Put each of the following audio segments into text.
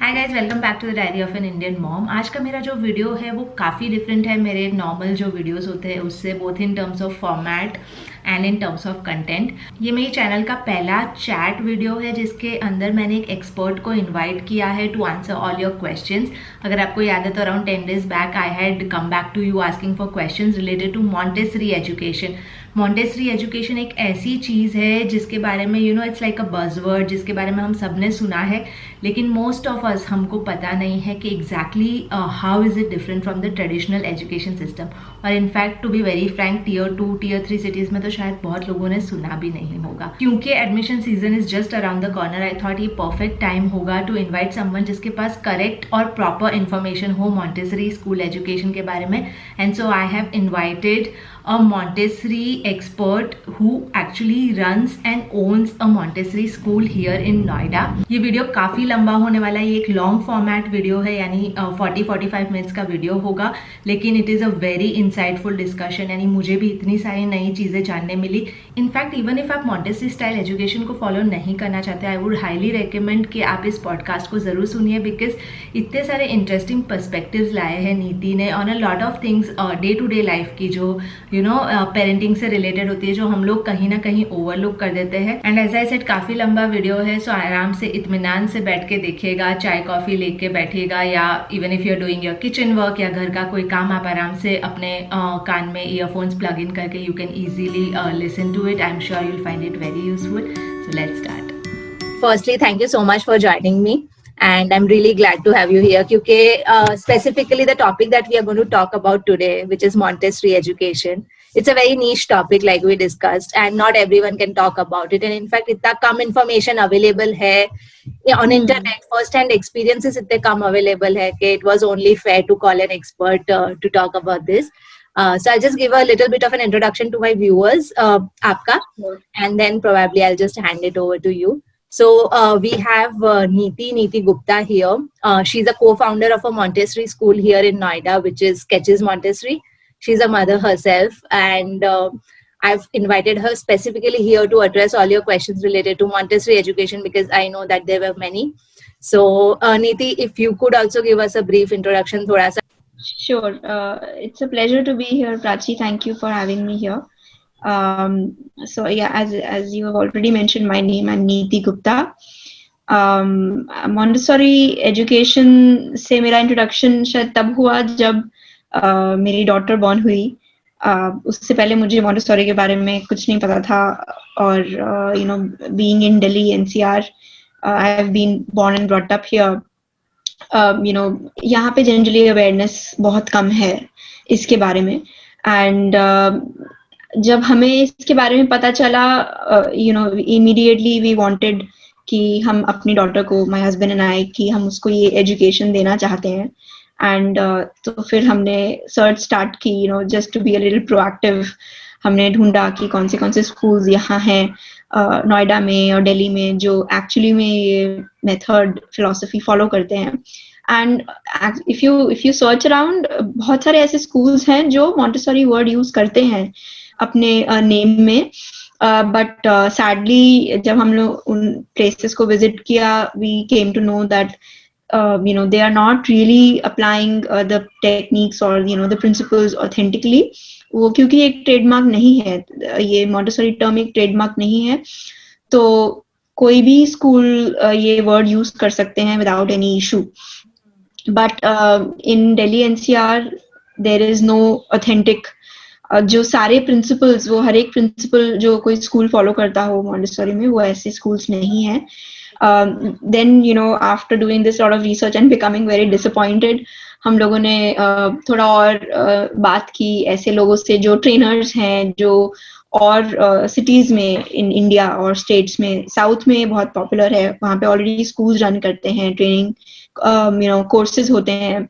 Hi guys, welcome back to the diary of an Indian mom. आज का मेरा जो वीडियो है वो काफ़ी डिफरेंट है मेरे नॉर्मल जो वीडियोस होते हैं उससे, both in terms of format and in terms of content. ये मेरे चैनल का पहला चैट वीडियो है जिसके अंदर मैंने एक एक्सपर्ट को इन्वाइट किया है to answer all your questions. अगर आपको याद है तो around 10 days back I had come back to you asking for questions related to Montessori education. Montessori education एक ऐसी चीज़ है जिसके बारे में इट्स लाइक अ बज़वर्ड, जिसके बारे में हम सब ने सुना है, लेकिन मोस्ट ऑफ अस हमको पता नहीं है कि exactly how is it different from the traditional education system. और in fact to be very frank, tier 2 tier 3 cities में तो शायद बहुत लोगों ने सुना भी नहीं होगा। क्योंकि admission season is just around the corner, I thought ये परफेक्ट टाइम होगा टू इन्वाइट समवन जिसके पास करेक्ट और प्रॉपर इन्फॉर्मेशन हो मॉन्टेसरी स्कूल एजुकेशन के बारे में। And so I have invited a Montessori expert who actually runs and owns a Montessori school here in Noida। ये video काफ़ी लंबा होने वाला है, ये एक लॉन्ग फॉर्मेट वीडियो है, यानी 40-45 मिनट्स का वीडियो होगा, लेकिन it is a very insightful discussion. यानी मुझे भी इतनी सारी नई चीज़ें जानने मिली। इनफैक्ट इवन इफ आप मॉन्टेसरी स्टाइल एजुकेशन को फॉलो नहीं करना चाहते, आई वुड हाईली रिकमेंड कि आप इस पॉडकास्ट को ज़रूर सुनिए, बिकॉज इतने सारे इंटरेस्टिंग पर्सपेक्टिव्स लाए हैं नीति ने on a lot of things day to day life की, जो पेरेंटिंग से रिलेटेड होती है, जो हम लोग कहीं ना कहीं ओवरलुक कर देते हैं। एंड एज आई सेड काफ़ी लंबा वीडियो है, सो आराम से इत्मीनान से बैठ के देखिएगा, चाय कॉफ़ी लेके बैठिएगा, या even if you are doing your kitchen work या घर का कोई काम, आप आराम से अपने कान में ईयरफोन्स प्लग इन करके you can easily listen to it. I am sure you'll find it very useful. So let's start. Firstly, thank you so much for joining me, and I'm really glad to have you here because specifically the topic that we are going to talk about today, which is Montessori education, it's a very niche topic like we discussed, and not everyone can talk about it. And in fact, इतना कम information available है on internet, first hand experiences इतने कम available है कि it was only fair to call an expert to talk about this. So I'll just give a little bit of an introduction to my viewers, आपका, and then probably I'll just hand it over to you. So we have Neeti Gupta here. She's a co-founder of a Montessori school here in Noida, which is Sketches Montessori. She's a mother herself, and I've invited her specifically here to address all your questions related to Montessori education, because I know that there were many. So Neeti, if you could also give us a brief introduction, thoda sa. Sure. It's a pleasure to be here, Prachi. Thank you for having me here. So yeah, as you have already mentioned, my name, I'm Neeti Gupta. Montessori education से मेरा introduction शायद तब हुआ जब मेरी daughter born हुई. उससे पहले मुझे Montessori के बारे में कुछ नहीं पता था, और being in Delhi NCR, I have been born and brought up here. यहाँ पे जनरली अवेयरनेस बहुत कम है इसके बारे में, एंड जब हमें इसके बारे में पता चला, इमीडिएटली वी वांटेड कि हम अपनी डॉटर को, माय हस्बैंड एंड आई, कि हम उसको ये एजुकेशन देना चाहते हैं। एंड तो फिर हमने सर्च स्टार्ट की, just to be a little proactive. हमने ढूंढा कि कौन से स्कूल्स यहाँ हैं नोएडा में और दिल्ली में जो एक्चुअली में ये मेथड फिलॉसफी फॉलो करते हैं। And if you search around, बहुत सारे ऐसे स्कूल्स हैं जो मॉन्टेसरी वर्ड यूज करते हैं अपने नेम में, बट सैडली जब हम लोग उन प्लेसेस को विजिट किया, we came to know that they are not really applying the techniques or the principles authentically. वो क्योंकि एक ट्रेडमार्क नहीं है, ये मॉन्टेसरी टर्म एक ट्रेडमार्क नहीं है, तो कोई भी स्कूल ये वर्ड यूज कर सकते हैं without any issue. But in Delhi NCR there is no authentic, जो सारे प्रिंसिपल्स, वो हर एक प्रिंसिपल जो कोई स्कूल फॉलो करता हो मॉन्टेसरी में, वो ऐसे स्कूल्स नहीं है। Then after doing this lot of research and becoming very disappointed, हम लोगों ने थोड़ा और बात की ऐसे लोगों से जो ट्रेनर्स हैं, जो और सिटीज में इन इंडिया और स्टेट्स में, साउथ में बहुत पॉपुलर है, वहाँ पे ऑलरेडी स्कूल्स रन करते हैं, ट्रेनिंग कोर्सेज होते हैं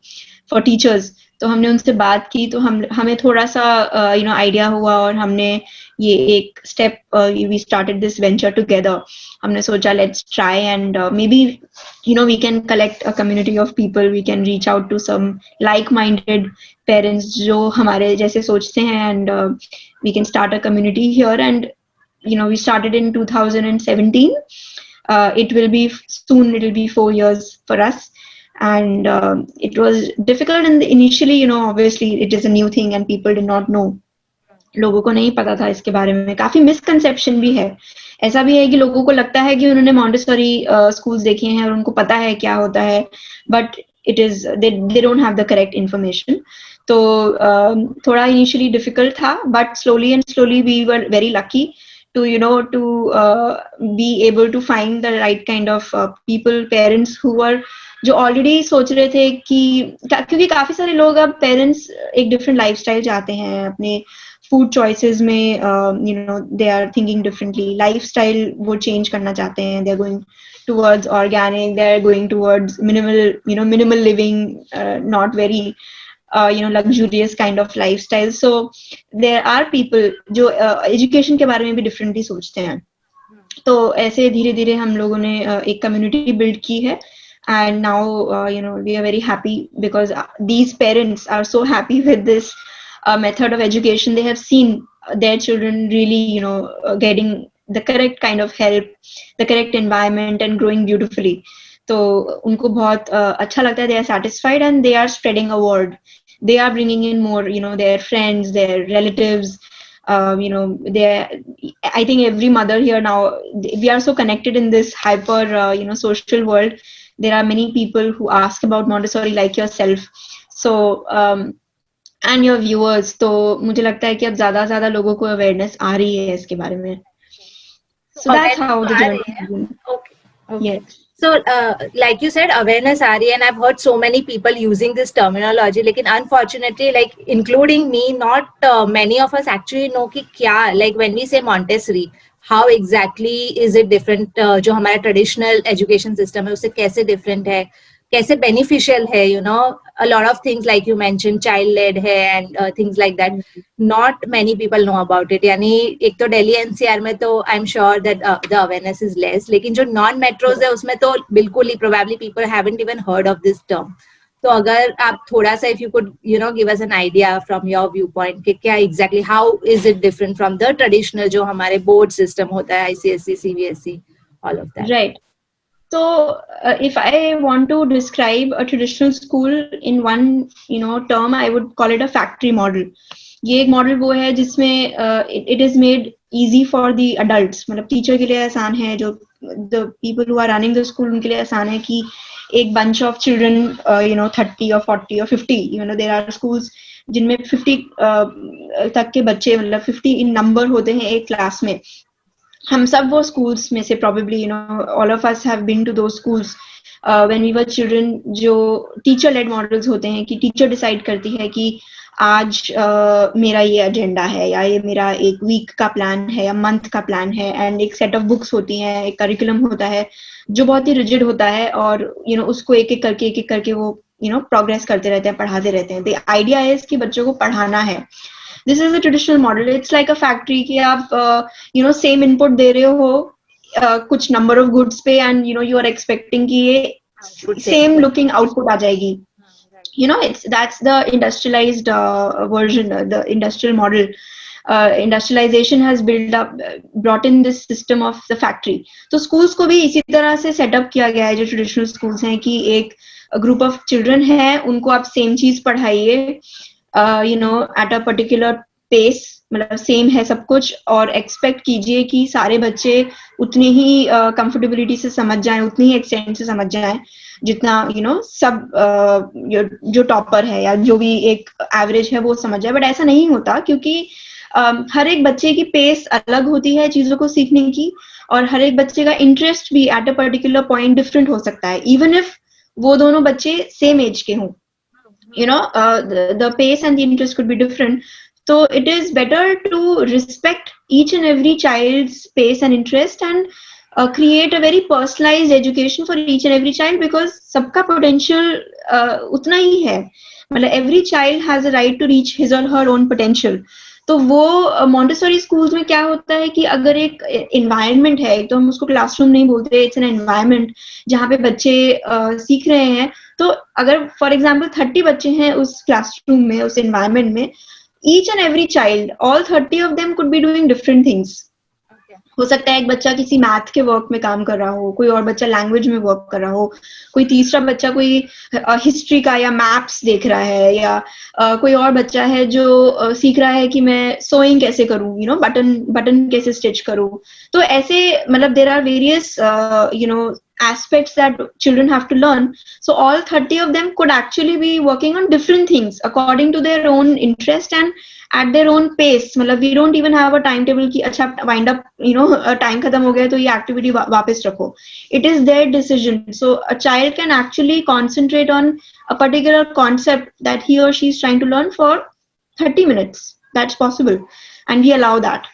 फॉर टीचर्स। तो हमने उनसे बात की, तो हमें थोड़ा सा आइडिया हुआ, और हमने ये एक step, we started this venture together. हमने सोचा let's try and maybe we can collect a community of people, we can reach out to some like minded parents जो हमारे जैसे सोचते हैं, and we can start a community here. And we started in 2017. It will be 4 years for us. and it was difficult initially, obviously it is a new thing and people did not know. लोगों को नहीं पता था इसके बारे में, काफी misconception भी है. ऐसा भी है कि लोगों को लगता है कि उन्होंने मॉन्टेसरी स्कूल्स देखे हैं और उनको पता है क्या होता है, but it is they don't have the correct information. तो थोड़ा इनिशियली डिफिकल्ट था, but slowly and slowly we were very lucky to to be able to find the right kind of people, parents who were जो already सोच रहे थे कि क्योंकि काफी सारे लोग अब पेरेंट्स एक डिफरेंट लाइफस्टाइल चाहते हैं अपने फूड चॉइसेस में, they are thinking differently, lifestyle वो चेंज करना चाहते हैं, they are going towards organic, they are going towards minimal living, not very luxurious kind of lifestyle. So there are people जो education के बारे में भी differently सोचते हैं. तो ऐसे धीरे धीरे हम लोगों ने एक community build की है, and now we are very happy because these parents are so happy with this method of education. They have seen their children really getting the correct kind of help, the correct environment and growing beautifully. तो उनको बहुत अच्छा लगता है, they are satisfied and they are spreading a word. They are bringing in more, their friends, their relatives. I think every mother here now, we are so connected in this hyper, social world. There are many people who ask about Montessori like yourself. So, and your viewers. तो मुझे लगता है कि अब ज़्यादा ज़्यादा लोगों को awareness आ रही है इसके बारे में. So that's how the journey. Okay. Yes. So, like you said, awareness aa rahi hai, and I've heard so many people using this terminology. Lekin unfortunately, like including me, not many of us actually know कि क्या, like when we say Montessori, how exactly is it different? जो हमारा traditional education system है उससे कैसे different है, कैसे beneficial है, a lot of things like you mentioned, child-led है and things like that. Not many people know about it. यानी एक तो दिल्ली NCR में तो I'm sure that the awareness is less. लेकिन जो non-metros है उसमें तो बिल्कुल ही probably people haven't even heard of this term. तो अगर आप थोड़ा सा if you could give us an idea from your viewpoint कि क्या exactly how is it different from the traditional जो हमारे board system होता है ICSE, CBSE, all of that. Right. So if I want to describe a traditional school in one term, I would call it a factory model. ये एक model वो है जिसमें it is made easy for the adults, मतलब teacher के लिए आसान है, जो the people who are running the school उनके लिए आसान है कि एक bunch of children 30 or 40 or 50, there are schools जिनमें 50 तक के बच्चे, मतलब 50 in number होते हैं एक क्लास में. हम सब वो schools में से probably all of us have been to those schools when we were children, जो teacher led models होते हैं कि teacher decide करती है कि आज मेरा ये एजेंडा है या ये मेरा एक वीक का प्लान है या मंथ का प्लान है, एंड एक सेट ऑफ बुक्स होती हैं, एक करिकुलम होता है जो बहुत ही रिजिड होता है, और उसको एक एक करके वो प्रोग्रेस करते रहते हैं, पढ़ाते रहते हैं. द आइडिया इज कि बच्चों को पढ़ाना है. This is a traditional model. It's like a factory कि आप सेम इनपुट दे रहे हो कुछ नंबर ऑफ गुड्स पे, एंड यू आर एक्सपेक्टिंग कि ये सेम लुकिंग आउटपुट आ जाएगी. That's the industrialized version, the industrial model. Industrialization has brought in this system of the factory. तो schools को भी इसी तरह से setup किया गया है जो traditional schools हैं, कि एक group of children है, उनको आप same चीज पढ़ाइए, at a particular pace, मतलब सेम है सब कुछ, और एक्सपेक्ट कीजिए कि सारे बच्चे उतनी ही कंफर्टेबिलिटी से समझ जाएं, उतनी ही एक्सटेंट से समझ जाएं जितना सब जो टॉपर है या जो भी एक एवरेज है वो समझ जाए. बट ऐसा नहीं होता, क्योंकि हर एक बच्चे की पेस अलग होती है चीजों को सीखने की, और हर एक बच्चे का इंटरेस्ट भी at a particular point different हो सकता है, इवन इफ वो दोनों बच्चे सेम एज के हों. The pace and the interest could be different. So it is better to respect each and every child's pace and interest, and create a very personalized education for each and every child, because सबका potential उतना ही है. मतलब every child has a right to reach his or her own potential. तो वो Montessori schools में क्या होता है कि अगर एक एनवायरनमेंट है, तो हम उसको क्लासरूम नहीं बोलते, इट्स एन एनवायरनमेंट जहाँ पे बच्चे सीख रहे हैं. तो अगर फॉर एग्जाम्पल 30 बच्चे हैं उस क्लासरूम में, उस एनवायरनमेंट में, each and every child, all 30 of them could be doing different things. हो सकता है एक बच्चा किसी मैथ के वर्क में काम कर रहा हो, कोई और बच्चा लैंग्वेज में वर्क कर रहा हो, कोई तीसरा बच्चा कोई हिस्ट्री का या मैप्स देख रहा है, या कोई और बच्चा है जो सीख रहा है कि मैं सोइंग कैसे करूं, बटन कैसे स्टिच करूं. तो ऐसे मतलब there are various aspects that children have to learn. So all 30 of them could actually be working on different things according to their own interest and at their own pace. मतलब we don't even have a timetable कि अच्छा wind up time खत्म हो गया तो ये activity वापस रखो. It is their decision. So a child can actually concentrate on a particular concept that he or she is trying to learn for 30 minutes. That's possible and we allow that.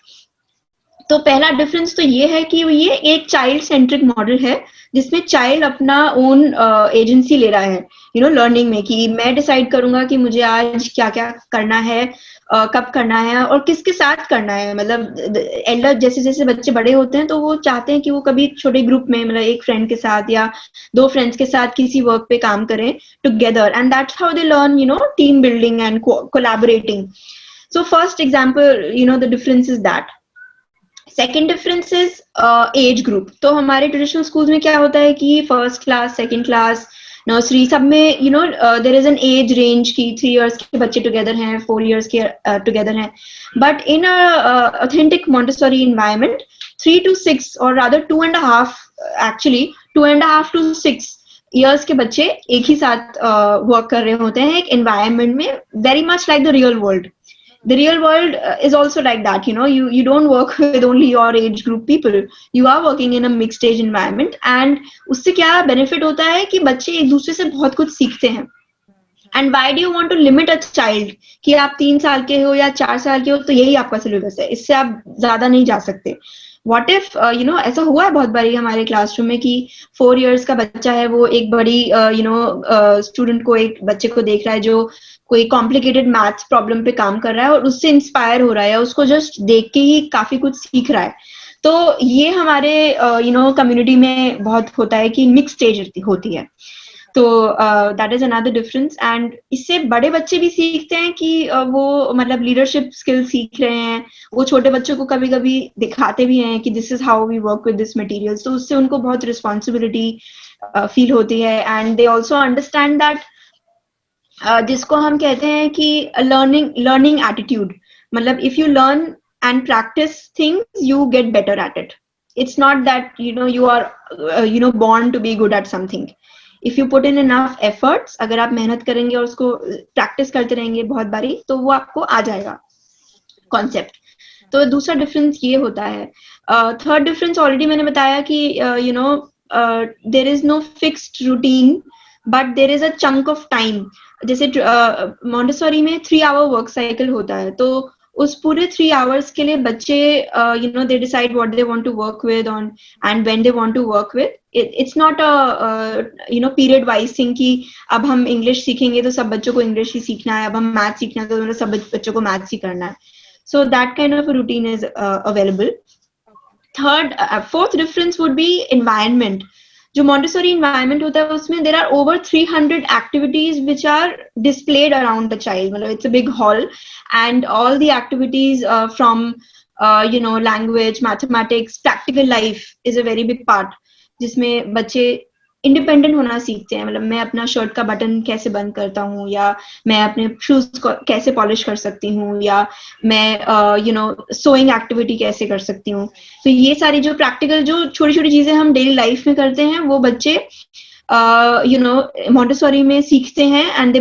तो पहला difference तो ये है कि ये एक child centric model है जिसमें चाइल्ड अपना ओन एजेंसी ले रहा है लर्निंग में, कि मैं डिसाइड करूंगा कि मुझे आज क्या क्या करना है, कब करना है और किसके साथ करना है. मतलब एल्डर जैसे जैसे बच्चे बड़े होते हैं तो वो चाहते हैं कि वो कभी छोटे ग्रुप में, मतलब एक फ्रेंड के साथ या 2 फ्रेंड्स के साथ किसी वर्क पे काम करें together, and that's how they learn team building and collaborating. So first example the difference is that. Second difference is age group. तो हमारे ट्रेडिशनल स्कूल्स में क्या होता है कि first class, second class, nursery सब में there is an age range की 3 years के बच्चे टुगेदर हैं, 4 years के टुगेदर हैं. But in authentic Montessori environment 3 to 6 और रादर 2.5 एक्चुअली 2.5 to 6 years के बच्चे एक ही साथ वर्क कर रहे होते हैं एक एनवायरमेंट में, very much like the real world. The real world is also like that. You don't work with only your age group people. You are working in a mixed age environment, and उससे क्या benefit होता है कि बच्चे एक दूसरे से बहुत कुछ सीखते हैं. And why do you want to limit a child कि आप 3 साल के हो या 4 साल के हो तो यही आपका सिलेबस है, इससे आप ज्यादा नहीं जा सकते. What if ऐसा हुआ है बहुत बारी हमारे क्लासरूम में कि 4 years का बच्चा है, वो एक बड़ी स्टूडेंट को, एक बच्चे को देख रहा है जो कोई कॉम्प्लिकेटेड मैथ्स प्रॉब्लम पे काम कर रहा है और उससे इंस्पायर हो रहा है, उसको जस्ट देख के ही काफी कुछ सीख रहा है. तो ये हमारे कम्युनिटी में बहुत होता है कि मिक्स स्टेज होती है. तो that is another difference. And इससे बड़े बच्चे भी सीखते हैं कि वो मतलब लीडरशिप स्किल सीख रहे हैं. वो छोटे बच्चों को कभी कभी दिखाते भी हैं कि this is how we work with this material. तो उससे उनको बहुत रिस्पॉन्सिबिलिटी फील होती है. And they also understand that जिसको हम कहते हैं कि लर्निंग एटीट्यूड. मतलब if you learn and practise things you get better at it. It's not that you are born to be good at something. If you put in enough efforts, अगर आप मेहनत करेंगे और उसको प्रैक्टिस करते रहेंगे बहुत बारी तो वो आपको आ जाएगा कॉन्सेप्ट. तो दूसरा डिफरेंस ये होता है. थर्ड डिफरेंस ऑलरेडी मैंने बताया कि there is no fixed routine but there is a chunk of time. जैसे मॉन्टेसरी में 3 hour वर्क साइकिल होता है, तो उस पूरे 3 hours के लिए बच्चे they decide what they want to work with on and when they want to work with. It's not a period wise thing कि अब हम इंग्लिश सीखेंगे तो सब बच्चों को इंग्लिश ही सीखना है, अब हम मैथ सीखना है तो सब बच्चों को मैथ्स ही करना है. So that kind of a routine is available. Fourth difference would be environment. जो Montessori environment होता है उसमें there are over 300 activities which are displayed around the child. मतलब it's a big hall and all the activities from language, mathematics, practical life is a very big part, जिसमें बच्चे independent होना सीखते हैं. मतलब मैं अपना शर्ट का बटन कैसे बंद करता हूँ, या मैं अपने शूज को कैसे पॉलिश कर सकती हूँ, या मैं सोइंग एक्टिविटी कैसे कर सकती हूँ. तो ये सारी जो प्रैक्टिकल जो छोटी छोटी चीजें हम डेली लाइफ में करते हैं वो बच्चे Montessori में सीखते हैं. And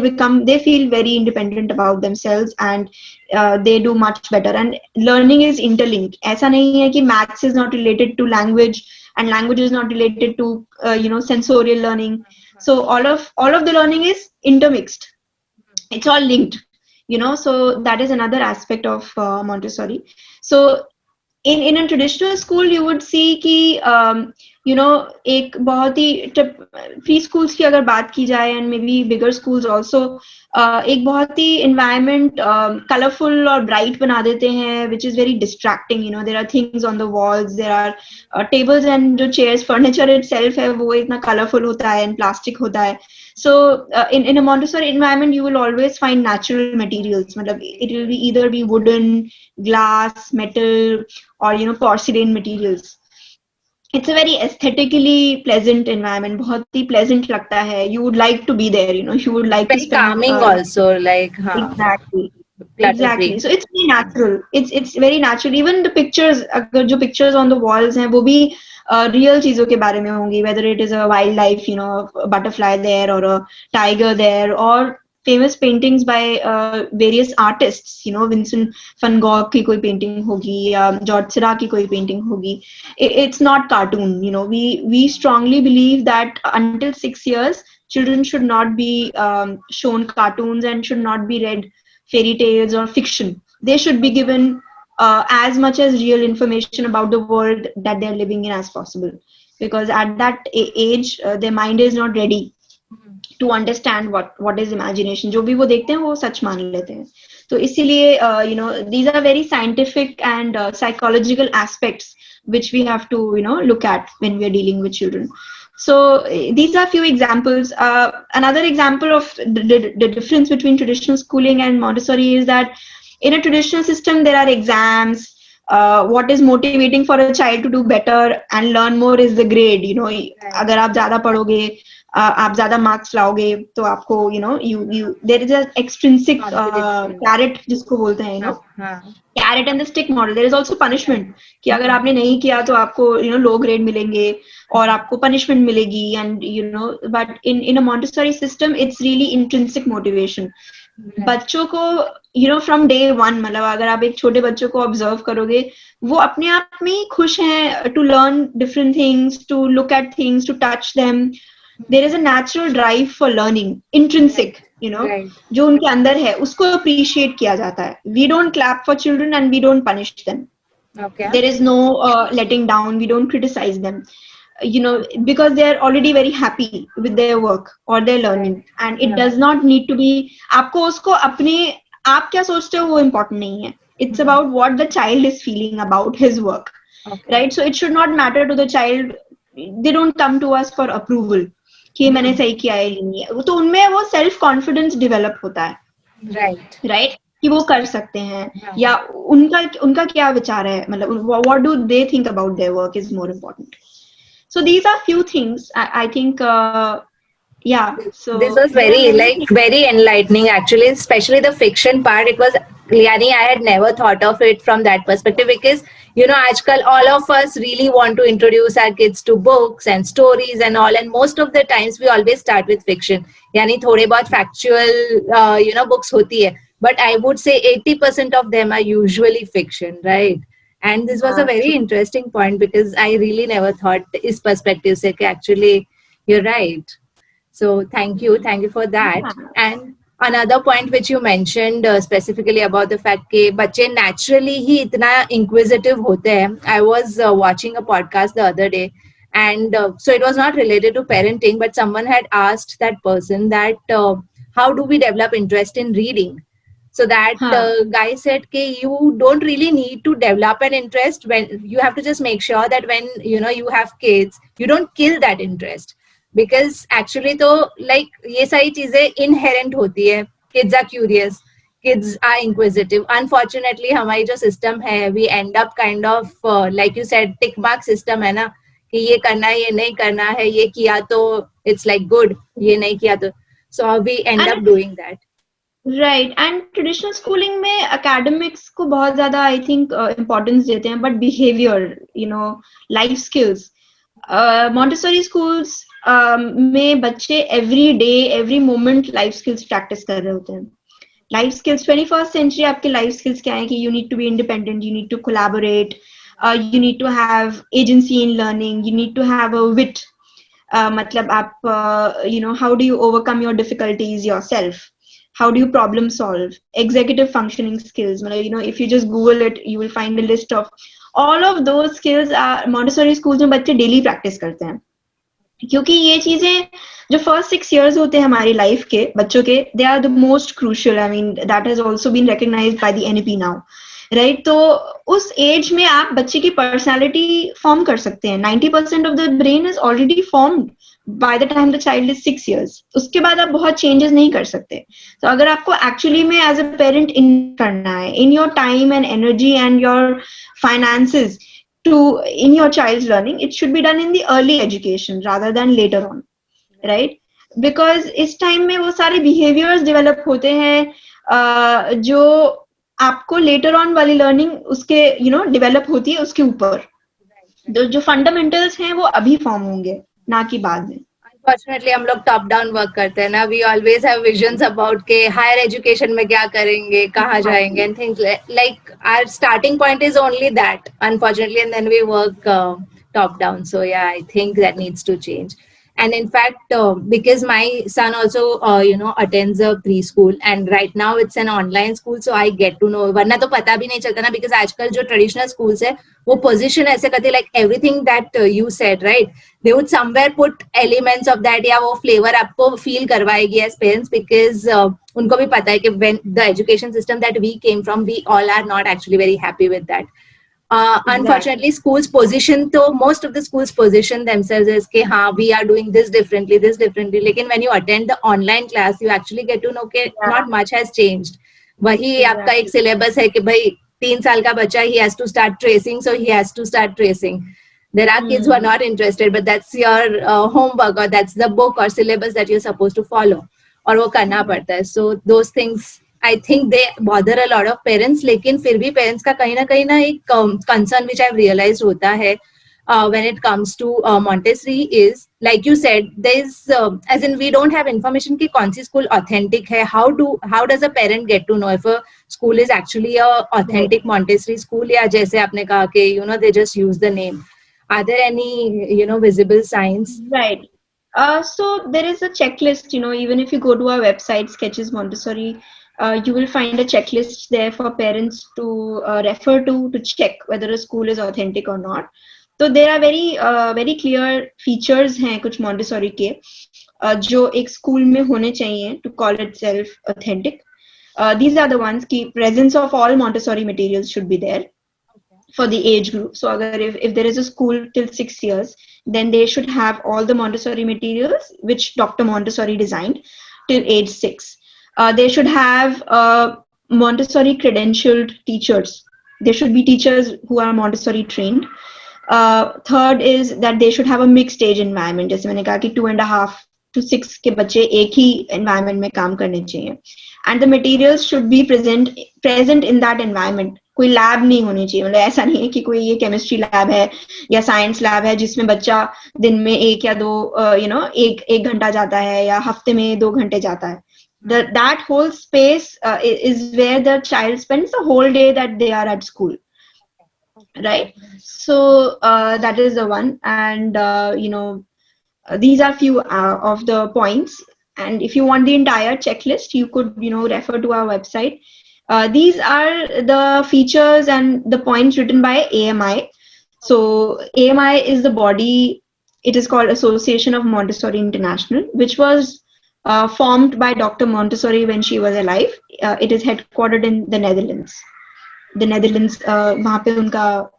they feel very independent about themselves and they do much better. And learning is interlinked. ऐसा नहीं है कि maths is not related to language and language is not related to sensorial learning. So all of the learning is intermixed. It's all linked. So that is another aspect of Montessori. So in a traditional school you would see कि एक बहुत ही pre schools की अगर बात की जाए and maybe bigger schools also, एक बहुत ही इन्वायरमेंट कलरफुल और ब्राइट बना देते हैं, which is very distracting. There are things on the walls, there are tables and जो चेयर्स, फर्नीचर इट सेल्फ है वो इतना कलरफुल होता है एंड प्लास्टिक होता है. So in a Montessori environment, you will always find natural materials. मतलब it will be either be wooden, glass, metal, or porcelain materials. It's a very aesthetically pleasant environment. बहुत ही pleasant लगता है. You would like to be there. You would It's like to very spend. calming also, like Exactly. clutter Exactly. free. So it's very natural. It's very natural. Even the pictures, अगर जो pictures on the walls हैं, वो भी real चीजों के बारे में होंगी. Whether it is a wildlife, a butterfly there, or a tiger there, or famous paintings by various artists. Vincent van Gogh की कोई painting होगी, या George Seurat की कोई painting होगी. It's not cartoon. We strongly believe that until 6 years, children should not be shown cartoons and should not be read fairy tales or fiction. They should be given as much as real information about the world that they're living in as possible. Because at that age, their mind is not ready to understand what is imagination. जो भी वो देखते हैं वो सच मान लेते हैं. तो इसीलिए these are very scientific and psychological aspects which we have to look at when we are dealing with children. So these are few examples. Another example of the difference between traditional schooling and Montessori is that in a traditional system there are exams. What is motivating for a child to do better and learn more is the grade. अगर आप ज्यादा पढ़ोगे, आप ज्यादा marks लाओगे, तो आपको you there is a extrinsic carrot जिसको बोलते हैं carrot and the stick model. There is also punishment कि अगर आपने नहीं किया तो आपको low grade मिलेंगे और आपको punishment मिलेगी. And but in a Montessori system it's really intrinsic motivation. बच्चों को from day one, मतलब अगर आप एक छोटे बच्चों को observe करोगे, वो अपने आप में ही खुश हैं to learn different things, to look at things, to touch them. There is a natural drive for learning, intrinsic, जो उनके अंदर है उसको appreciate किया जाता है. We don't clap for children and we don't punish them. Okay. There is no letting down. We don't criticize them. Because they are already very happy with their work or their learning, and it does not need to be. आपको उसको अपने आप क्या सोचते हो वो important नहीं है. It's about what the child is feeling about his work, right? So it should not matter to the child. They don't come to us for approval कि मैंने सही किया है या नहीं. तो उनमें वो self confidence develop होता है, right? कि वो कर सकते हैं, या उनका क्या विचार है, मतलब what do they think about their work is more important. So these are few things I think. Yeah, so this was very enlightening actually, especially the fiction part. It was, Yani, I had never thought of it from that perspective, because aajkal all of us really want to introduce our kids to books and stories and all, and most of the times we always start with fiction. Yani thode bahut factual books hoti hai, but I would say 80% of them are usually fiction, right? And this was a very interesting point, because I really never thought is perspective se ki actually you're right. So thank you for that. And another point which you mentioned specifically about the fact कि बच्चे naturally ही इतना inquisitive होते हैं. I was watching a podcast the other day, and so it was not related to parenting, but someone had asked that person that how do we develop interest in reading? So that guy said कि you don't really need to develop an interest. When you have to just make sure that when you have kids, you don't kill that interest. Because actually तो like ये सारी चीजें inherent होती है. Kids are curious, kids are inquisitive. Unfortunately हमारी जो system है, we end up kind of like you said, tick mark system है ना, कि ये करना है, ये नहीं करना है, ये किया तो it's like good, ये नहीं किया तो, so we end up doing that. Right. And traditional schooling में academics को बहुत ज़्यादा I think importance देते हैं, but behavior, life skills. Montessori schools में बच्चे every day, every moment life skills practice कर रहे होते हैं. Life skills 21st century आपके life skills क्या है कि you need to be independent, you need to collaborate, you need to have agency in learning, you need to have a wit. मतलब आप how do you overcome your difficulties yourself? How do you problem solve? Executive functioning skills. If you just Google it, you will find a list of all of those skills Montessori schools में बच्चे daily practice करते हैं, क्योंकि ये चीजें जो first 6 years होते हैं हमारी लाइफ के बच्चों के, they are the most crucial. I mean that has also been recognised by the NEP now, right? तो उस एज में आप बच्चे की पर्सनालिटी फॉर्म कर सकते हैं. 90% of the brain is already formed by the time the child is 6 years. उसके बाद आप बहुत चेंजेस नहीं कर सकते. तो अगर आपको एक्चुअली में एज अ पेरेंट इन करना है in your time and energy and your finances to in your child's learning, it should be done in the early education rather than later on, right? Because इस time में वो सारे behaviors develop होते हैं जो आपको later on वाली learning उसके develop होती है उसके ऊपर. जो fundamentals हैं वो अभी form होंगे, ना कि बाद में. Unfortunately, हम लोग टॉप डाउन वर्क करते हैं ना. We always have visions about के हायर एजुकेशन में क्या करेंगे, कहाँ जाएंगे, and things like our starting point is only that, unfortunately, and then we work top down. So yeah, I think that needs to change. And in fact, because my son also attends a preschool, and right now it's an online school, so I get to know. वरना तो पता भी नहीं चलता ना, because आजकल जो traditional schools है वो position ऐसे करते, like everything that you said, right? They would somewhere put elements of that, या वो flavor आपको feel करवाएगी as parents, because उनको भी पता है कि when the education system that we came from, we all are not actually very happy with that. Unfortunately, schools position, so most of the schools position themselves as कि हाँ, we are doing this differently. लेकिन when you attend the online class, you actually get to know कि not much has changed. वही आपका एक syllabus है कि भाई 3 साल का बच्चा, he has to start tracing, so he has to start tracing. There are kids who are not interested, but that's your homework, or that's the book or syllabus that you're supposed to follow, और वो करना पड़ता है. So those things, I think they bother a lot of parents, लेकिन फिर भी parents का कहीं ना एक concern which I've realized होता है when it comes to Montessori is, like you said, there's as in we don't have information कि कौन सी school authentic है. How does a parent get to know if a school is actually a authentic Montessori school, या जैसे आपने कहा कि they just use the name. Are there any visible signs? Right. So there is a checklist, even if you go to our website, Sketches Montessori, you will find a checklist there for parents to refer to check whether a school is authentic or not. So there are very clear features हैं कुछ Montessori के जो एक school में होने चाहिए to call itself authentic. These are the ones कि presence of all Montessori materials should be there for the age group. So if there is a school till 6 years, then they should have all the Montessori materials which Dr. Montessori designed till age 6. They should have Montessori credentialed teachers. There should be teachers who are Montessori trained. Third is that they should have a mixed age environment. जैसे मैंने कहा कि 2.5 to 6 के बच्चे एक ही environment में काम करने चाहिए. And the materials should be present in that environment. कोई लैब नहीं होनी चाहिए. मतलब ऐसा नहीं है कि कोई ये केमिस्ट्री लैब है या साइंस लैब है जिसमें बच्चा दिन में 1 या 2 एक घंटा जाता है या हफ्ते में 2 घंटे जाता है. That whole space is where the child spends the whole day that they are at school, right? So that is the one. And these are few of the points, and if you want the entire checklist, you could refer to our website. These are the features and the points written by AMI. So AMI is the body. It is called Association of Montessori International, which was formed by Dr. Montessori when she was alive. It is headquartered in the Netherlands. वहाँ पे उनका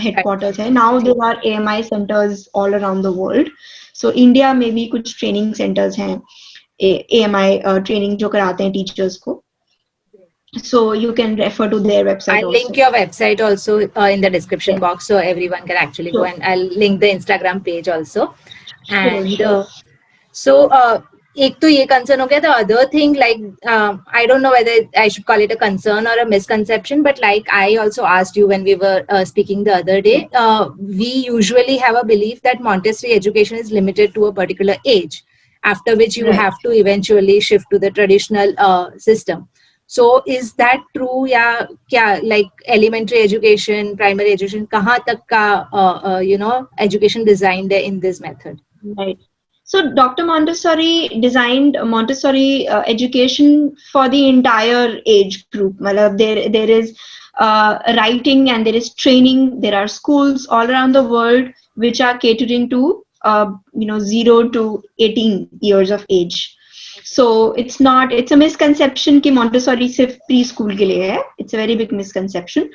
headquarters है. Now there are AMI centers all around the world. So India में भी कुछ training centers हैं AMI training जो कराते हैं teachers को. So you can refer to their website. I'll link your website also in the description box, so everyone can actually go, and I'll link the Instagram page also. And so एक तो ये concern हो गया. The other thing, like I don't know whether I should call it a concern or a misconception, but like I also asked you when we were speaking the other day, we usually have a belief that Montessori education is limited to a particular age, after which you have to eventually shift to the traditional system. So is that true? या क्या like elementary education, primary education, कहाँ तक का education designed in this method? Right. So Dr. Montessori designed Montessori education for the entire age group. There is writing, and there is training. There are schools all around the world which are catering to 0 to 18 years of age. So it's a misconception कि Montessori सिर्फ preschool के लिए है. It's a very big misconception.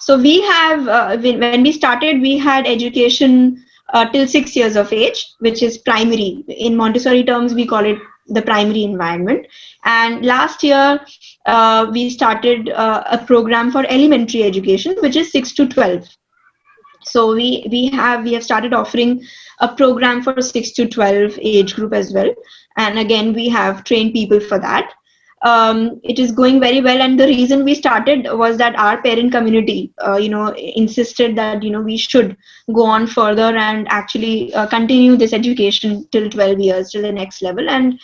So we have, when we started, we had education till 6 years of age, which is primary. In Montessori terms, we call it the primary environment. And last year, we started a program for elementary education, which is 6 to 12. So we have started offering a program for 6 to 12 age group as well. And again, we have trained people for that. It is going very well, and the reason we started was that our parent community insisted that we should go on further and actually continue this education till 12 years, till the next level. And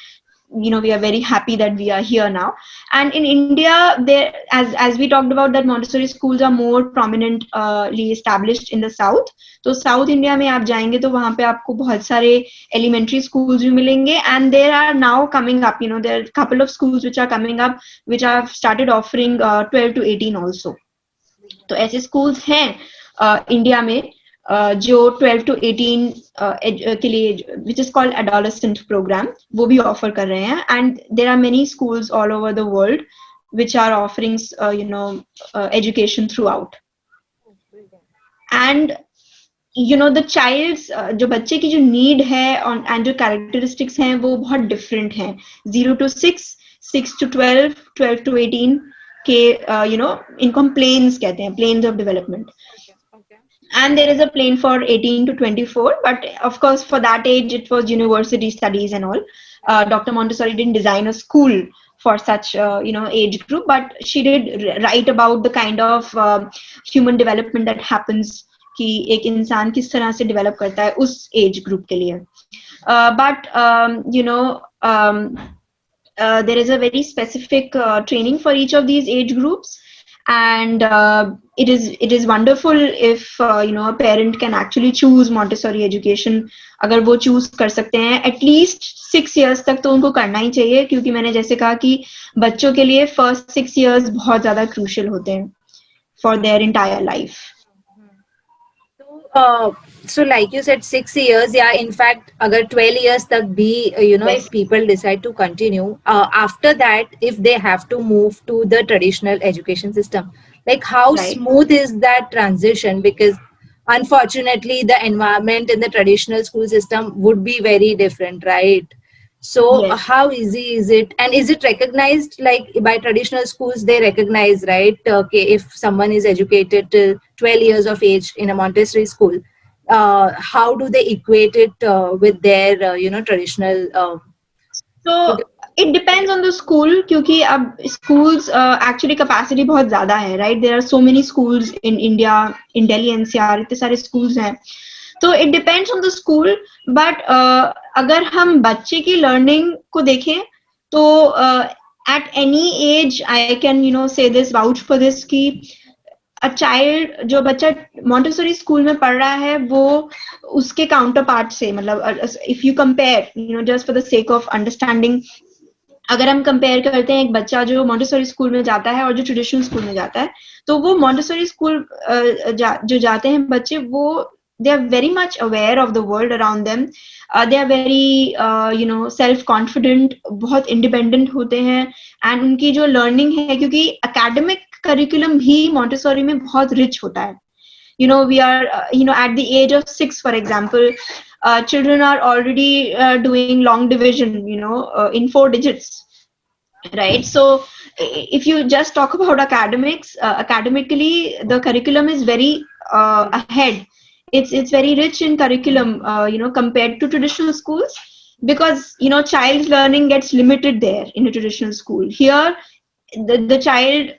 we are very happy that we are here now. And in India, there, as we talked about, that Montessori schools are more prominently established in the south. So South India में आप जाएंगे तो वहाँ पे आपको बहुत सारे elementary schools भी मिलेंगे, and there are now coming up, there are a couple of schools which are coming up which have started offering 12 to 18 also. तो ऐसे schools हैं इंडिया में जो 12 to 18 के लिए, which is called adolescent program, वो भी offer कर रहे हैं. And there are many schools all over the world which are offering education throughout. And the child's जो बच्चे की जो need है and जो characteristics हैं वो बहुत different हैं. 0 to 6, 6 to 12, 12 to 18 के इनको हम planes कहते हैं, planes of development. And there is a plane for 18 to 24, but of course for that age it was university studies and all. Dr. Montessori didn't design a school for such age group, but she did write about the kind of human development that happens कि एक इंसान किस तरह से develop करता है उस age group के लिए. But there is a very specific training for each of these age groups. And it is wonderful if a parent can actually choose Montessori education. अगर वो choose कर सकते हैं, at least 6 years तक तो उनको करना ही चाहिए, क्योंकि मैंने जैसे कहा कि बच्चों के लिए first 6 years बहुत ज़्यादा crucial होते हैं for their entire life. So like you said, 6 years, yeah, in fact, agar 12 years tak bhi, Yes. if people decide to continue, after that, if they have to move to the traditional education system, like how Right. smooth is that transition? Because unfortunately, the environment in the traditional school system would be very different, right? So Yes. how easy is it? And is it recognized, like by traditional schools, they recognize, right? Okay, if someone is educated till 12 years of age in a Montessori school, how do they equate it with their, traditional? So it depends on the school, क्योंकि अब schools actually capacity बहुत ज़्यादा है, right? There are so many schools in India, in Delhi NCR, इतने सारे schools हैं. तो it depends on the school, but अगर हम बच्चे की learning को देखें तो at any age I can say this, vouch for this कि a child, जो बच्चा Montessori school में पढ़ रहा है वो उसके counterpart से, मतलब if you compare, just for the sake of understanding, अगर हम कंपेयर करते हैं एक बच्चा जो Montessori स्कूल में जाता है और जो ट्रेडिशनल स्कूल में जाता है, तो वो Montessori स्कूल जो जाते हैं बच्चे, वो they are very much aware of the world around them. They are very self confident, बहुत independent होते हैं, and उनकी जो learning है, क्योंकि academic curriculum भी Montessori में बहुत rich होता है. We are at the age of 6, for example, children are already doing long division in 4 digits, right? So if you just talk about academics, academically the curriculum is very ahead. It's very rich in curriculum compared to traditional schools, because child's learning gets limited there in a traditional school. Here the child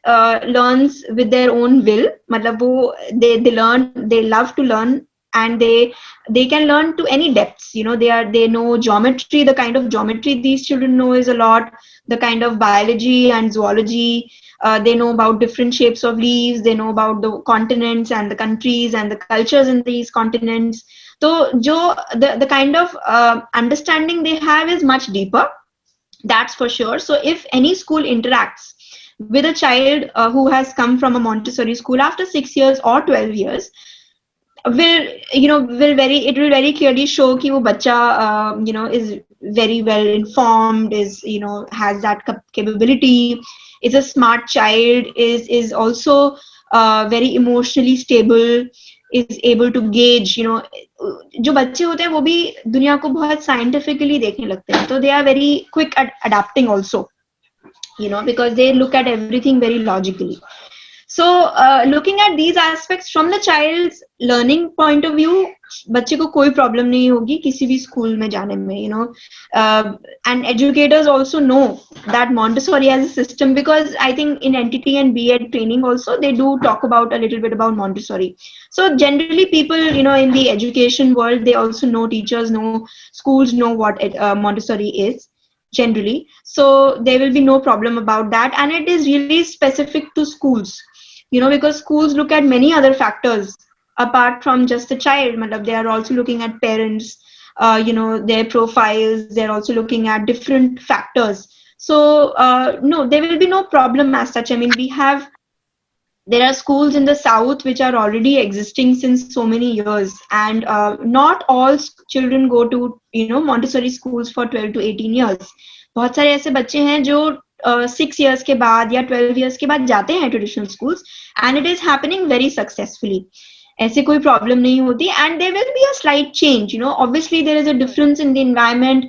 learns with their own will, matlab wo they learn, they love to learn, and they can learn to any depths. They know geometry. The kind of geometry these children know is a lot. The kind of biology and zoology, they know about different shapes of leaves. They know about the continents and the countries and the cultures in these continents. So the kind of understanding they have is much deeper, that's for sure. So if any school interacts with a child who has come from a Montessori school after 6 years or 12 years will very clearly show कि वो बच्चा is very well informed, is has that capability, is a smart child, is also very emotionally stable, is able to gauge, जो बच्चे होते हैं वो भी दुनिया को बहुत scientifically देखने लगते हैं, तो they are very quick at adapting also, because they look at everything very logically. So looking at these aspects from the child's learning point of view, बच्चे को कोई problem नहीं होगी किसी भी school में जाने में, and educators also know that Montessori as a system, because I think in NTT and B.Ed training also they do talk about a little bit about Montessori. So generally people, in the education world, they also know, teachers know, schools know what Montessori is generally, so there will be no problem about that, and it is really specific to schools, because schools look at many other factors apart from just the child. They are also looking at parents, their profiles, they're also looking at different factors. So no, there will be no problem as such. I mean, there are schools in the south which are already existing since so many years, and not all children go to Montessori schools for 12 to 18 years. बहुत सारे ऐसे बच्चे हैं जो 6 years के बाद या 12 years के बाद जाते हैं traditional schools, and it is happening very successfully. ऐसे कोई problem नहीं होती, and there will be a slight change. Obviously there is a difference in the environment.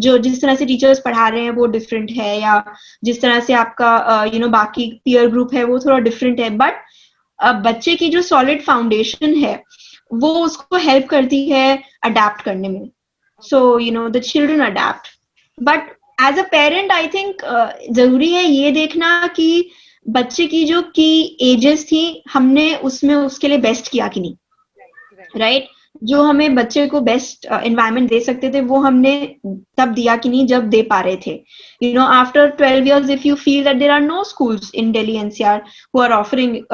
जो जिस तरह से टीचर्स पढ़ा रहे हैं वो डिफरेंट है, या जिस तरह से आपका बाकी पीयर ग्रुप है वो थोड़ा डिफरेंट है, बट बच्चे की जो सॉलिड फाउंडेशन है वो उसको हेल्प करती है अडेप्ट करने में. So the children adapt, but as a parent I think जरूरी है ये देखना कि बच्चे की जो की एजेस थी हमने उसमें उसके लिए बेस्ट किया कि नहीं, राइट? जो हमें बच्चे को बेस्ट एनवायरनमेंट दे सकते थे वो हमने तब दिया कि नहीं जब दे पा रहे थे. After 12 years, if you feel that there are no schools in Delhi NCR who are offering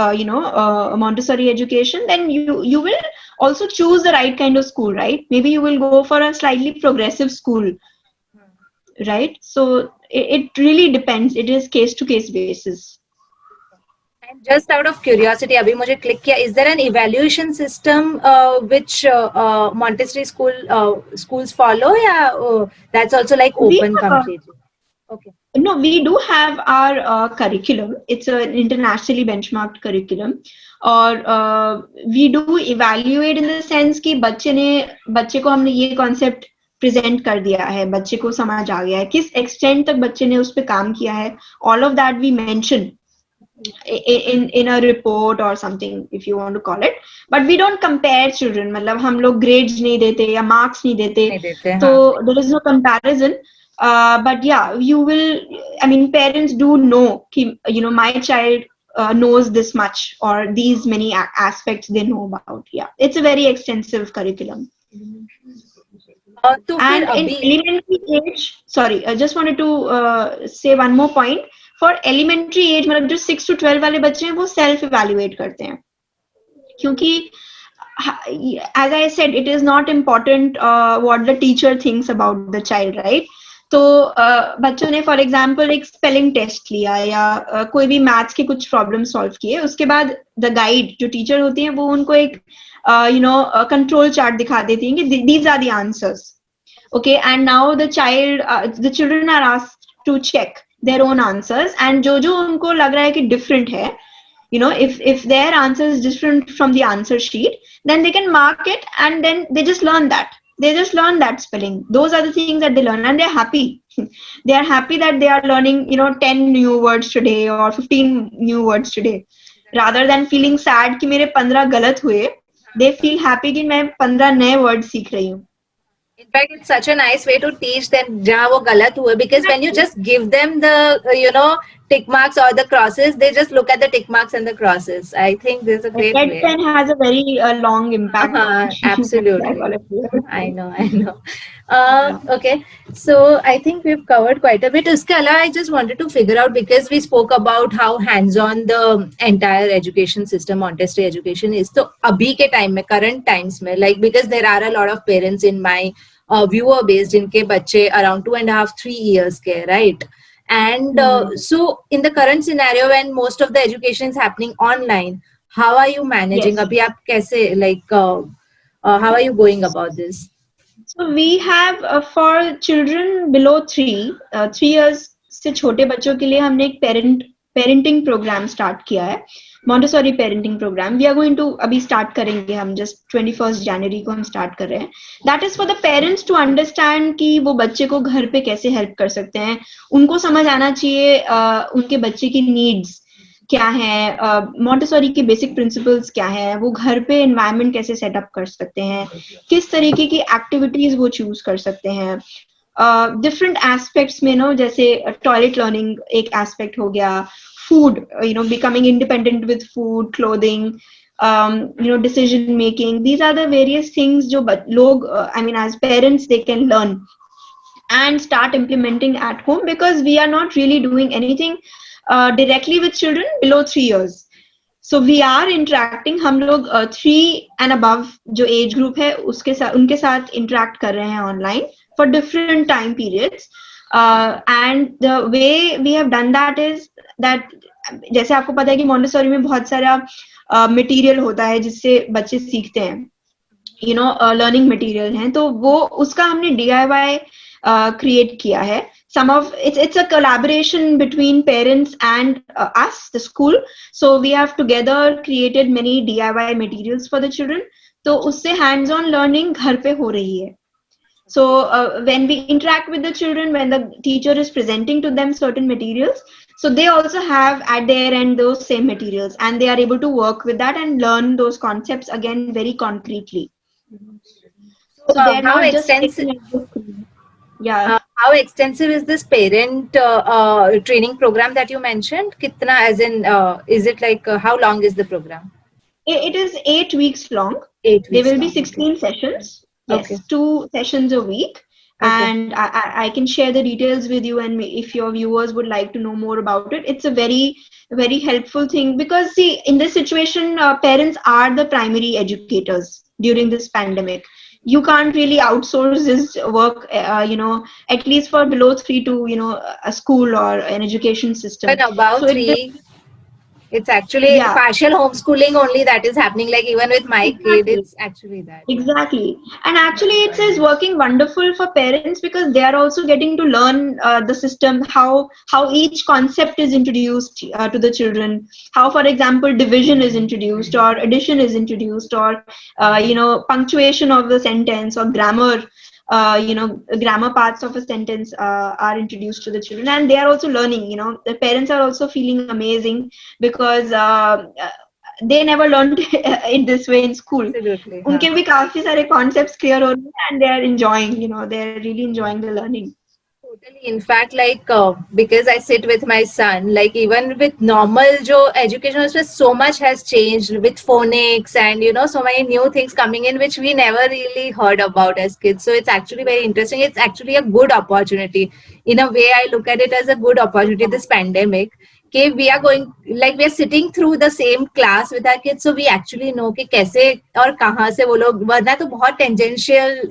Montessori education, then you will also choose the right kind of school, right? Maybe you will go for a slightly progressive school, right? So it really depends. It is case to case basis. And just out of curiosity, अभी मुझे click किया, is there an evaluation system which Montessori schools follow, या that's also like open completely? Okay. No, we do have our curriculum. It's an internationally benchmarked curriculum, और we do evaluate in the sense कि बच्चे को हमने ये concept present कर दिया है, बच्चे को समझ आ गया है, किस extent तक बच्चे ने उस पे काम किया है, all of that we mention in a report or something, if you want to call it. But we don't compare children. मतलब हम लोग grades नहीं देते या marks नहीं देते, तो there is no comparison. But yeah, you will, I mean, parents do know कि my child knows this much, or these many aspects they know about. Yeah, it's a very extensive curriculum. And in elementary age, sorry, I just wanted to say one more point. For elementary age, मतलब जो 6 to 12 वाले बच्चे हैं वो self evaluate करते हैं, क्योंकि as I said, it is not important what the teacher thinks about the child, right? तो बच्चों ने फॉर एग्जाम्पल एक स्पेलिंग टेस्ट लिया या कोई भी मैथ्स के कुछ प्रॉब्लम सॉल्व किए, उसके बाद द गाइड जो टीचर होती है वो उनको एक कंट्रोल चार्ट दिखा देती है कि these are the answers, okay, and now the children are asked to check their own answers, and जो उनको लग रहा है कि डिफरेंट है, if their answer is different from the answer sheet, then they can mark it, and then they just learn that. They just learn that spelling. Those are the things that they learn, and they're happy. They are happy that they are learning, 10 new words today or 15 new words today. Rather than feeling sad कि मेरे 15 गलत हुए, they feel happy कि मैं 15 नए words सीख रही हूँ. In fact, it's such a nice way to teach them जहाँ वो गलत हुए, because when you just give them the tick marks or the crosses, they just look at the tick marks and the crosses. I think this is a great way. Pen has a very long impact. Absolutely. I know. Okay, so I think we've covered quite a bit. उसके अलावा I just wanted to figure out, because we spoke about how hands-on the entire education system, Montessori education is. तो अभी के time में, current times में, like, because there are a lot of parents in my viewer base जिनके बच्चे around 2.5-3 years के, right? And so in the current scenario when most of the education is happening online, how are you managing? Yes. Abhi aap kaise, like how are you going about this? So we have for children below 3 years से छोटे बच्चों के लिए हमने एक parenting programme start किया है, Montessori parenting programme. We are going to अभी स्टार्ट करेंगे हम, जस्ट 21 जनवरी को हम स्टार्ट कर रहे हैं. That is for the parents to understand कि वो बच्चे को घर पे कैसे हेल्प कर सकते हैं. उनको समझ आना चाहिए उनके बच्चे की नीड्स क्या है, मॉन्टेसोरी के बेसिक प्रिंसिपल्स क्या है, वो घर पे एनवायरनमेंट कैसे सेटअप कर सकते हैं, किस तरीके की एक्टिविटीज वो चूज कर सकते हैं. डिफरेंट एस्पेक्ट्स में नो, जैसे टॉयलेट लर्निंग एक एस्पेक्ट हो गया, food, becoming independent with food, clothing, decision making. These are the various things जो लोग, I mean as parents they can learn and start implementing at home, because we are not really doing anything directly with children below 3 years. So we are interacting, हम लोग 3 and above जो age group है उनके साथ interact कर रहे हैं online for different time periods. And the way we have done that is that, जैसे आपको पता है कि Montessori में बहुत सारा material होता है जिससे बच्चे सीखते हैं, लर्निंग मटेरियल हैं, तो वो उसका हमने DIY क्रिएट किया है. Some of it's a collaboration between parents and us, the school. So we have together created many DIY materials for the children. तो उससे hands-on learning घर पे हो रही है. So when we interact with the children, when the teacher is presenting to them certain materials, so they also have at their end those same materials, and they are able to work with that and learn those concepts again very concretely. So they are how not just extensive taking at the screen. Yeah. how extensive is this parent training program that you mentioned? Kitna, as in, is it like how long is the program? It is 8 weeks long. 8 weeks. There will be long, 16 okay. sessions. Yes, Okay. 2 sessions a week. Okay. And I can share the details with you, and if your viewers would like to know more about it, it's a very, very helpful thing, because see, in this situation, parents are the primary educators during this pandemic. You can't really outsource this work, at least for below 3 to, a school or an education system. But above So 3, it's actually partial homeschooling only that is happening. Like even with my kid, it's actually that. Exactly. And actually it is working wonderful for parents, because they are also getting to learn the system, how each concept is introduced to the children, how, for example, division is introduced, or addition is introduced, or punctuation of the sentence, or grammar, grammar parts of a sentence are introduced to the children, and they are also learning. The parents are also feeling amazing, because they never learned it this way in school. Absolutely. उनके भी काफी सारे concepts clear हो रहे हैं, and they are enjoying, they are really enjoying the learning. Totally. In fact, like because I sit with my son, like even with normal jo education, also so much has changed with phonics and so many new things coming in which we never really heard about as kids. So it's actually very interesting. It's actually a good opportunity. In a way, I look at it as a good opportunity. This pandemic, okay, we are sitting through the same class with our kids, so we actually know कि कैसे और कहाँ से वो लोग, वरना तो बहुत tangential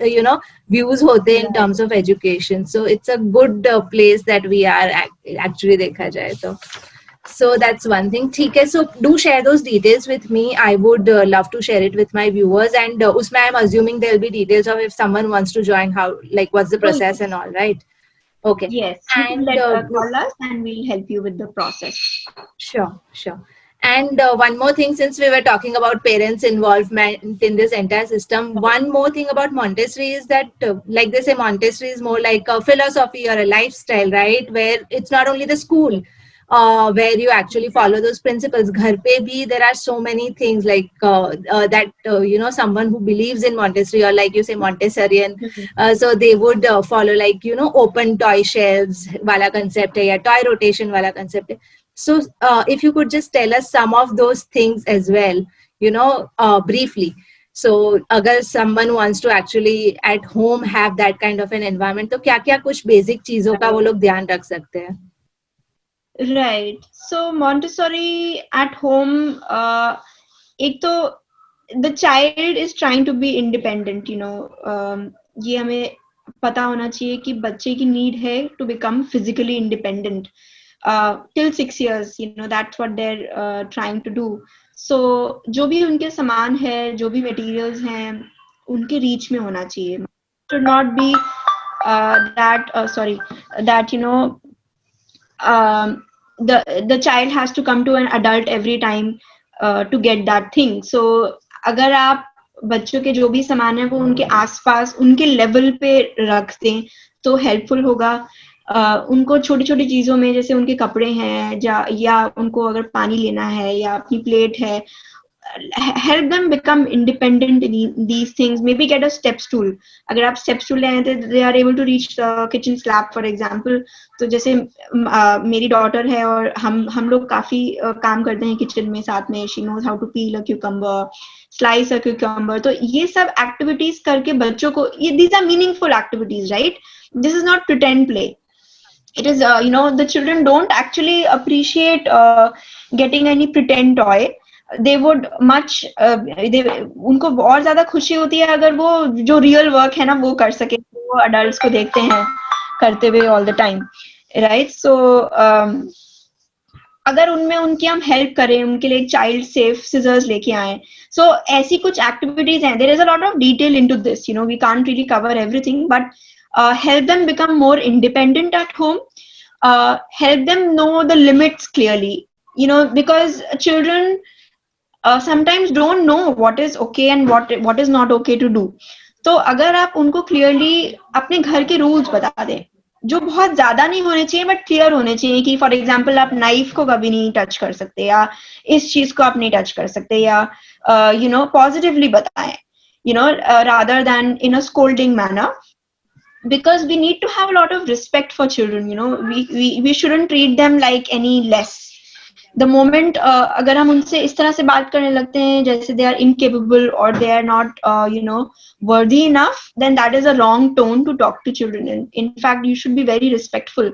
views होते हैं in terms of education. So it's a good place that we are actually देखा जाए तो. So that's one thing. ठीक है, so do share those details with me. I would love to share it with my viewers, and उसमें I'm assuming there'll be details of if someone wants to join, how, like what's the process and all, right? Okay. Yes, And call us and we'll help you with the process. Sure. And one more thing, since we were talking about parents' involvement in this entire system, one more thing about Montessori is that, like they say, Montessori is more like a philosophy or a lifestyle, right? Where it's not only the school where you actually follow those principles. Ghar pe bhi, there are so many things like that, someone who believes in Montessori, or like you say, Montessorian, so they would follow like, open toy shelves wala concept hai, ya toy rotation wala concept hai. So if you could just tell us some of those things as well, briefly. So agar someone wants to actually at home have that kind of an environment, तो क्या-क्या कुछ basic चीजों का वो लोग ध्यान रख सकते हैं? Right. So Montessori at home, एक तो the child is trying to be independent, ये हमें पता होना चाहिए कि बच्चे की नीड है to become physically independent till 6 years, that's what they're trying to do. So जो भी उनके सामान है, जो भी materials हैं, उनके reach में होना चाहिए. Should not be that the child has to come to an adult every time to get that thing. So अगर आप बच्चों के जो भी सामान है वो उनके आसपास उनके लेवल पे रख दें तो हेल्पफुल होगा. उनको छोटी छोटी चीजों में, जैसे उनके कपड़े हैं या उनको अगर पानी लेना है या अपनी प्लेट है, help them become independent in these things. Maybe get a step stool. अगर आप step stool ले आए तो they are able to reach the kitchen slab, for example. तो जैसे मेरी daughter है और हम लोग काफी काम करते हैं kitchen में साथ में. She knows how to peel a cucumber, slice a cucumber. तो ये सब activities करके बच्चों को, these are meaningful activities, right? This is not pretend play. It is, the children don't actually appreciate getting any pretend toy. They would much उनको और ज्यादा खुशी होती है अगर वो जो रियल वर्क है ना वो कर सके. वो अडल्ट्स को देखते हैं करते हुए ऑल द टाइम, राइट? सो अगर उनमें उनकी हम हेल्प करें, उनके लिए चाइल्ड सेफ सिजर्स लेके आए, सो ऐसी कुछ एक्टिविटीज हैं. There is a lot of detail into this, we can't really cover everything, but help them become more independent at home. Help them know the limits clearly, because children sometimes don't know what is okay and what is not okay to do. तो अगर आप उनको clearly अपने घर के rules बता दें, जो बहुत ज्यादा नहीं होने चाहिए बट क्लियर होने चाहिए, कि फॉर एग्जाम्पल आप नाइफ को कभी नहीं टच कर सकते, या इस चीज को आप नहीं टच कर सकते, या पॉजिटिवली बताएं, rather than in a scolding manner. Because we need to have a lot of respect for children. We shouldn't treat them like any less. The moment अगर हम उनसे इस तरह से बात करने लगते हैं जैसे they are incapable or they are not worthy enough, then that is a wrong tone to talk to children. And in fact you should be very respectful,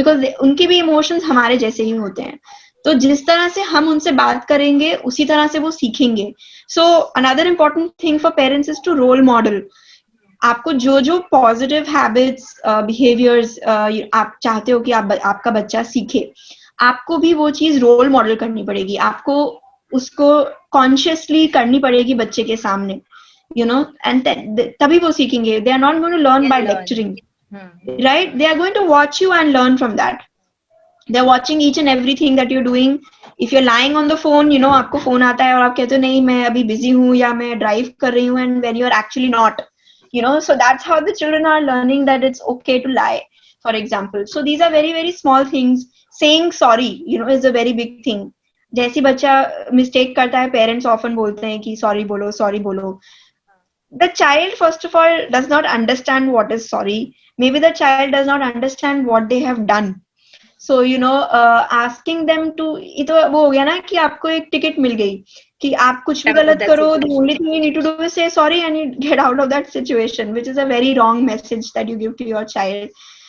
because उनके भी emotions हमारे जैसे ही होते हैं. तो जिस तरह से हम उनसे बात करेंगे उसी तरह से वो सीखेंगे. So another important thing for parents is to role model. आपको जो पॉजिटिव हैबिट्स, बिहेवियर्स आप चाहते हो कि आपका बच्चा सीखे, आपको भी वो चीज रोल मॉडल करनी पड़ेगी. आपको उसको कॉन्शियसली करनी पड़ेगी बच्चे के सामने, एंड तभी वो सीखेंगे. They are not going to learn by lecturing, right? They are going to watch you and learn from that. They are watching each and everything that you are doing. If you are lying on the phone, आपको phone आता है और आप कहते हो नहीं मैं अभी बिजी हूँ या मैं ड्राइव कर रही हूँ, and when you are actually not. So that's how the children are learning that it's okay to lie, for example. So these are very very small things. Saying sorry, is a very big thing. जैसी बच्चा mistake करता है, parents often बोलते हैं कि sorry बोलो. The child first of all does not understand what is sorry. Maybe the child does not understand what they have done. So asking them to, ये तो वो हो गया ना कि आपको एक टिकट मिल गई कि आप कुछ भी गलत करो, the only thing you need to do is say sorry and you get out of that situation, which is a very wrong message that you give to your child.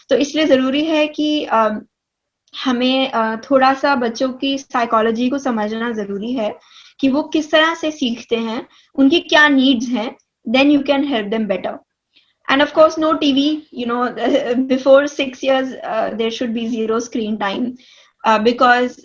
तो इसलिए जरूरी है कि हमें थोड़ा सा बच्चों की साइकोलॉजी को समझना जरूरी है कि वो किस तरह से सीखते हैं, उनकी क्या नीड्स हैं, then you can help them better. And of course, no TV, before 6 years, there should be 0 screen time, because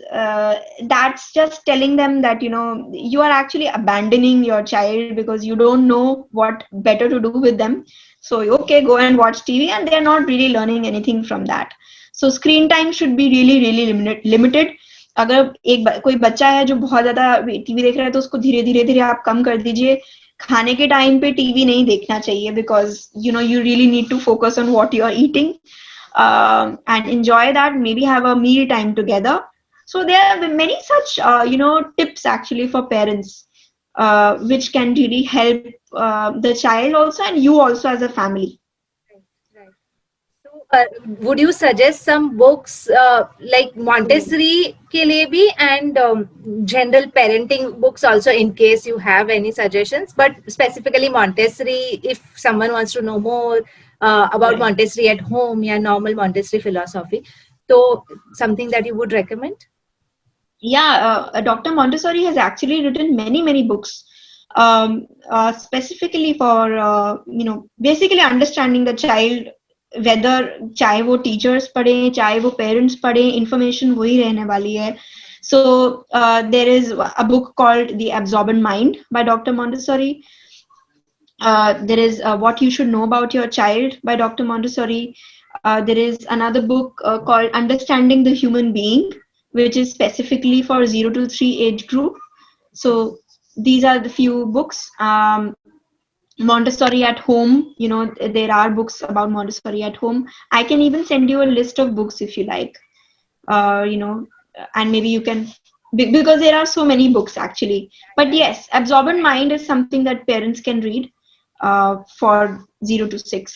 that's just telling them that, you are actually abandoning your child because you don't know what better to do with them. So, okay, go and watch TV, and they're not really learning anything from that. So, screen time should be really, really limited. अगर कोई बच्चा है जो बहुत ज्यादा TV देख रहा है तो उसको धीरे धीरे आप कम कर दीजिए. खाने के टाइम पे टीवी नहीं देखना चाहिए, because you really need to focus on what you are eating and enjoy that. Maybe have a meal time together. So there are many such tips actually for parents which can really help the child also and you also as a family. Would you suggest some books like Montessori के लिए भी and general parenting books also, in case you have any suggestions, but specifically Montessori if someone wants to know more about Montessori at home या normal Montessori philosophy, so something that you would recommend? Yeah, Dr. Montessori has actually written many books specifically for basically understanding the child, whether चाहे वो teachers पढ़े चाहे वो parents पढ़े, information वही रहने वाली है. So there is a book called The Absorbent Mind by Dr. Montessori. There is What You Should Know About Your Child by Dr. Montessori. There is another book called Understanding the Human Being, which is specifically for 0 to 3 age group. So these are the few books. Montessori at home, there are books about Montessori at home. I can even send you a list of books if you like, and maybe you can, because there are so many books actually. But yes, Absorbent Mind is something that parents can read for 0 to 6.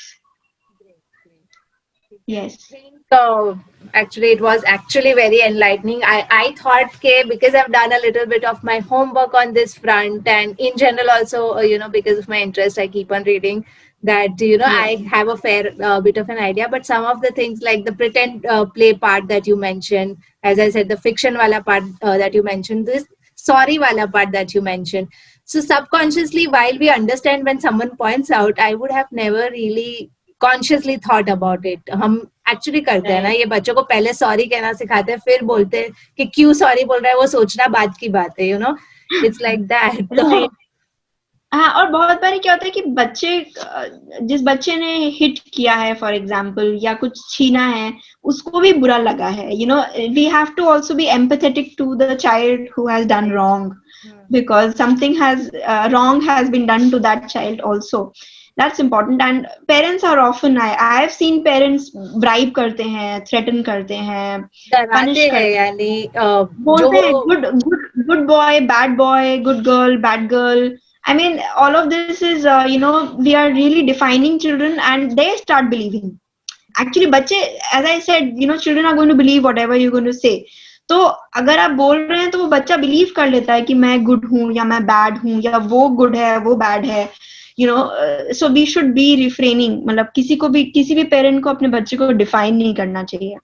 Yes. So actually it was actually very enlightening. I thought because I've done a little bit of my homework on this front, and in general also because of my interest I keep on reading, that I have a fair bit of an idea. But some of the things like the pretend play part that you mentioned, as I said, the fiction wala part that you mentioned, this sorry wala part that you mentioned, so subconsciously while we understand when someone points out, I would have never really consciously thought about it. हम actually करते हैं ना, ये बच्चों को पहले sorry कहना सिखाते हैं, फिर बोलते हैं कि क्यों सॉरी बोल रहा है, वो सोचना बात की बात है, इट्स लाइक दैट. हाँ, और बहुत बार क्या होता है कि जिस बच्चे ने हिट किया है फॉर एग्जाम्पल, या कुछ छीना है, उसको भी बुरा लगा है. We have to also be empathetic to the child who has done wrong, because something wrong has been done to that child also. That's important. And parents are often, I have seen parents bribe करते हैं, threaten करते हैं, punish करते हैं, बोलते हैं good boy, bad boy, good girl, bad girl. I mean, all of this is, we are really defining children, and they start believing. Actually, बच्चे, as I said, children are going to believe whatever you're going to say. तो अगर आप बोल रहे हैं तो वो बच्चा बिलीव कर लेता है कि मैं गुड हूँ या मैं बैड हूँ, या वो गुड है वो बैड है. So we should be refraining. मतलब किसी भी पेरेंट को अपने बच्चे को डिफाइन नहीं करना चाहिए,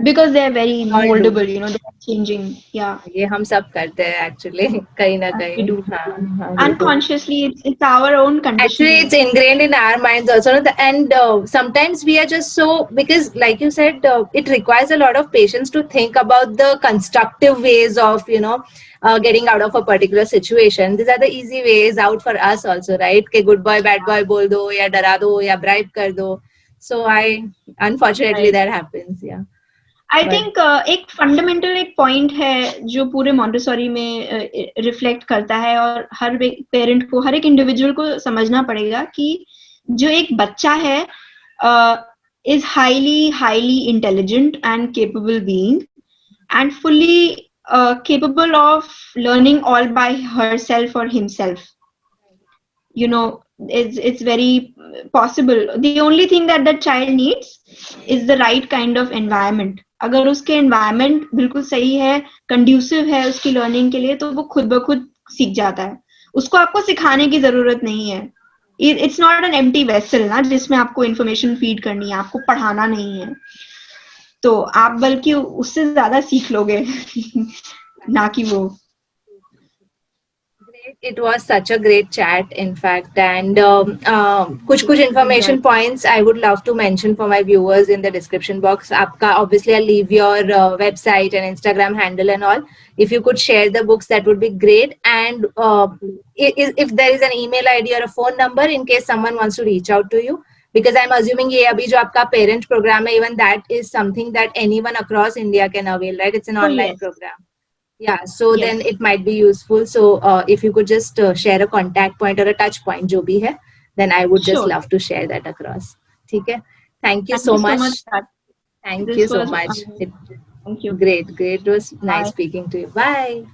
because they are very moldable, they are changing. Yeah, ये हम सब करते हैं एक्चुअली कहीं ना कहीं. we do. Unconsciously, it's our own conditioning. Actually, it's ingrained in our minds also, and sometimes we are just so, because like you said, it requires a lot of patience to think about the constructive ways of getting out of a particular situation. These are the easy ways out for us also, right? कि good boy bad boy बोल दो, या डरा दो, या bribe कर दो. So unfortunately that happens. Yeah. I think एक फंडामेंटल एक पॉइंट है जो पूरे मॉन्टेसोरी में रिफ्लेक्ट करता है, और हर पेरेंट को, हर एक इंडिविजुअल को समझना पड़ेगा कि जो एक बच्चा है is highly intelligent and capable being, and fully capable of learning all by herself or himself. It's very possible. The only thing that the child needs is the right kind of environment. अगर उसके environment बिल्कुल सही है, conducive है उसकी learning के लिए, तो वो खुद ब खुद सीख जाता है. उसको आपको सिखाने की जरूरत नहीं है. It's not an empty vessel ना, जिसमें आपको information feed करनी है, आपको पढ़ाना नहीं है. तो आप बल्कि उससे ज्यादा सीख लोगे ना कि वो. It was such a great chat, in fact, and kuch information points I would love to mention for my viewers in the description box. Obviously, I'll leave your website and Instagram handle and all. If you could share the books, that would be great. And if there is an email ID or a phone number in case someone wants to reach out to you, because I'm assuming ये अभी जो आपका parent program है, even that is something that anyone across India can avail, right? It's an online program. Yeah, so then it might be useful. So if you could just share a contact point or a touch point, जो भी है, then I would just love to share that across. ठीक है? Thank you so much. Thank you so much. Thank you. Great. It was nice speaking to you. Bye.